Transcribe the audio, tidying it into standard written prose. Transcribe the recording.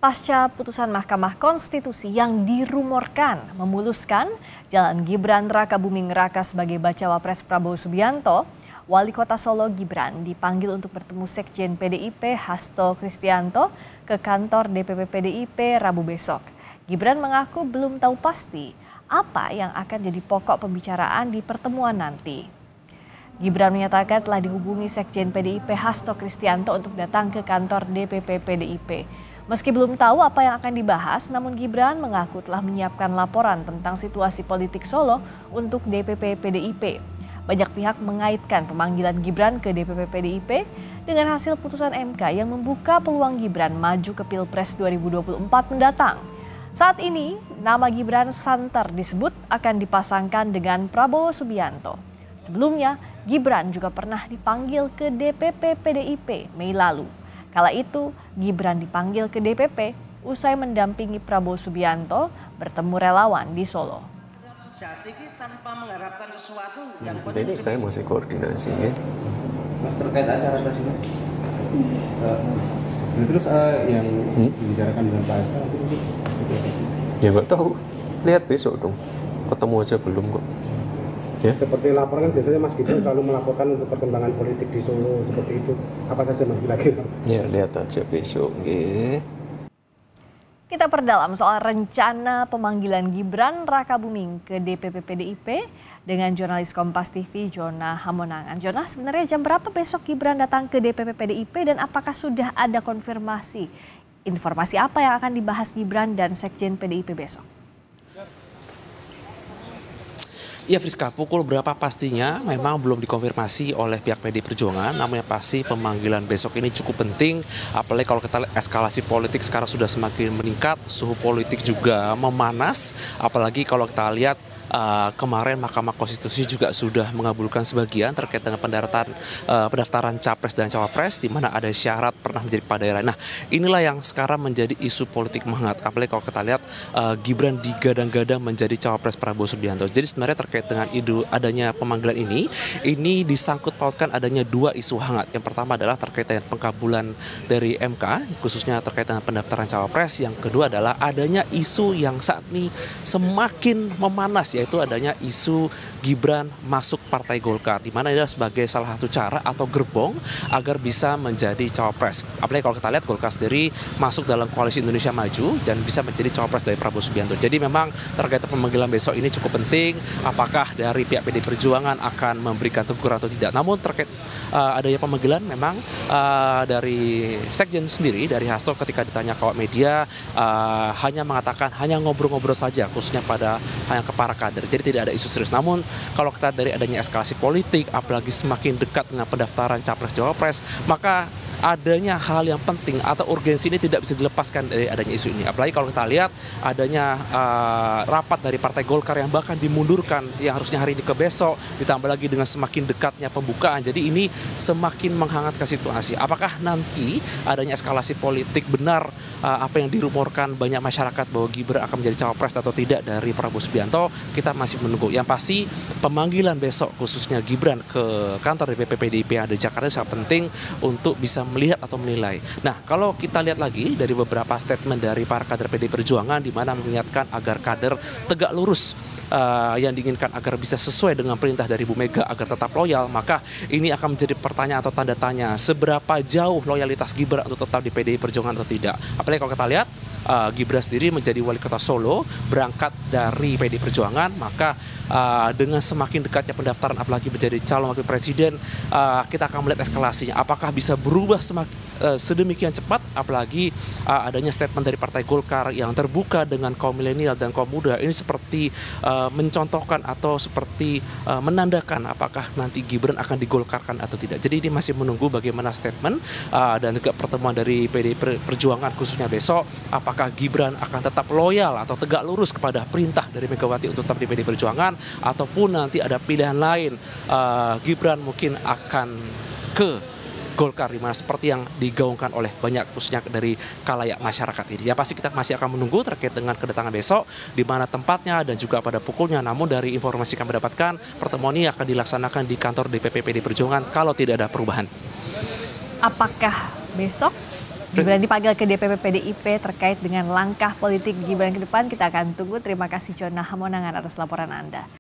Pasca putusan Mahkamah Konstitusi yang dirumorkan memuluskan jalan Gibran Rakabuming Raka sebagai bacawa pres Prabowo Subianto, Wali Kota Solo Gibran dipanggil untuk bertemu Sekjen PDIP Hasto Kristianto ke kantor DPP PDIP Rabu besok. Gibran mengaku belum tahu pasti apa yang akan jadi pokok pembicaraan di pertemuan nanti. Gibran menyatakan telah dihubungi Sekjen PDIP Hasto Kristianto untuk datang ke kantor DPP PDIP. Meski belum tahu apa yang akan dibahas, namun Gibran mengaku telah menyiapkan laporan tentang situasi politik Solo untuk DPP PDIP. Banyak pihak mengaitkan pemanggilan Gibran ke DPP PDIP dengan hasil putusan MK yang membuka peluang Gibran maju ke Pilpres 2024 mendatang. Saat ini, nama Gibran santer disebut akan dipasangkan dengan Prabowo Subianto. Sebelumnya, Gibran juga pernah dipanggil ke DPP PDIP Mei lalu. Kala itu, Gibran dipanggil ke DPP usai mendampingi Prabowo Subianto bertemu relawan di Solo. Jadi tanpa mengharapkan sesuatu yang Jadi saya masih koordinasi ya. Mas terkait acara tersebut. Terus yang dibicarakan dengan Pak Hasto itu Ya nggak tahu. Lihat besok dong. Ketemu aja belum kok. Ya. Seperti laporan kan biasanya Mas Gibran selalu melaporkan untuk perkembangan politik di Solo seperti itu. Apa saja Mas Gibran? Ya lihat aja besok. Okay. Kita perdalam soal rencana pemanggilan Gibran Rakabuming ke DPP PDIP dengan jurnalis Kompas TV Jona Hamonangan. Jona, sebenarnya jam berapa besok Gibran datang ke DPP PDIP dan apakah sudah ada konfirmasi? Informasi apa yang akan dibahas Gibran dan Sekjen PDIP besok? Ya Friska, pukul berapa pastinya memang belum dikonfirmasi oleh pihak PD Perjuangan. Namun yang pasti pemanggilan besok ini cukup penting. Apalagi kalau kita lihat eskalasi politik sekarang sudah semakin meningkat. Suhu politik juga memanas. Apalagi kalau kita lihat kemarin Mahkamah Konstitusi juga sudah mengabulkan sebagian terkait dengan pendaftaran capres dan cawapres di mana ada syarat pernah menjadi kepala daerah. Nah, inilah yang sekarang menjadi isu politik menghangat. Apalagi kalau kita lihat Gibran digadang-gadang menjadi cawapres Prabowo Subianto. Jadi sebenarnya terkait dengan adanya pemanggilan ini disangkut pautkan adanya dua isu hangat. Yang pertama adalah terkait dengan pengkabulan dari MK, khususnya terkait dengan pendaftaran cawapres. Yang kedua adalah adanya isu yang saat ini semakin memanas, yaitu adanya isu Gibran masuk Partai Golkar, di mana ini sebagai salah satu cara atau gerbong agar bisa menjadi cawapres. Apalagi kalau kita lihat Golkar sendiri masuk dalam koalisi Indonesia Maju dan bisa menjadi cawapres dari Prabowo Subianto. Jadi memang terkait pemanggilan besok ini cukup penting. Apakah dari pihak PD Perjuangan akan memberikan teguran atau tidak? Namun terkait adanya pemanggilan memang dari Sekjen sendiri, dari Hasto ketika ditanya ke awak media hanya mengatakan hanya ngobrol-ngobrol saja, khususnya hanya ke para kader. Jadi tidak ada isu serius. Namun kalau kita dari adanya eskalasi politik, apalagi semakin dekat dengan pendaftaran capres-cawapres, maka adanya hal yang penting atau urgensi ini tidak bisa dilepaskan dari adanya isu ini. Apalagi kalau kita lihat adanya rapat dari Partai Golkar yang bahkan dimundurkan yang harusnya hari ini ke besok, ditambah lagi dengan semakin dekatnya pembukaan. Jadi ini semakin menghangatkan situasi. Apakah nanti adanya eskalasi politik benar apa yang dirumorkan banyak masyarakat bahwa Gibran akan menjadi cawapres atau tidak dari Prabowo Subianto? Kita masih menunggu. Yang pasti pemanggilan besok khususnya Gibran ke kantor DPP PDIP yang ada di Jakarta sangat penting untuk bisa melihat atau menilai. Nah, kalau kita lihat lagi dari beberapa statement dari para kader PD Perjuangan di mana mengingatkan agar kader tegak lurus yang diinginkan agar bisa sesuai dengan perintah dari Bu Mega agar tetap loyal, maka ini akan menjadi pertanyaan atau tanda tanya seberapa jauh loyalitas Gibran untuk tetap di PDI Perjuangan atau tidak. Apalagi kalau kita lihat Gibran sendiri menjadi wali kota Solo berangkat dari PDI Perjuangan, maka dengan semakin dekatnya pendaftaran apalagi menjadi calon wakil presiden, kita akan melihat eskalasinya. Apakah bisa berubah sedemikian cepat, apalagi adanya statement dari Partai Golkar yang terbuka dengan kaum milenial dan kaum muda. Ini seperti mencontohkan atau seperti menandakan apakah nanti Gibran akan digolkarkan atau tidak. Jadi ini masih menunggu bagaimana statement dan juga pertemuan dari PDI Perjuangan khususnya besok. Apakah Gibran akan tetap loyal atau tegak lurus kepada perintah dari Megawati untuk tetap di PDI Perjuangan, ataupun nanti ada pilihan lain, Gibran mungkin akan ke Golkar, dimana seperti yang digaungkan oleh banyak khususnya dari khalayak masyarakat ini. Ya pasti kita masih akan menunggu terkait dengan kedatangan besok, di mana tempatnya dan juga pada pukulnya. Namun dari informasi yang kami dapatkan, pertemuan ini akan dilaksanakan di kantor DPP PD Perjuangan kalau tidak ada perubahan. Apakah besok Gibran dipanggil ke DPP PDIP terkait dengan langkah politik Gibran ke depan. Kita akan tunggu. Terima kasih Jona Hamonangan atas laporan Anda.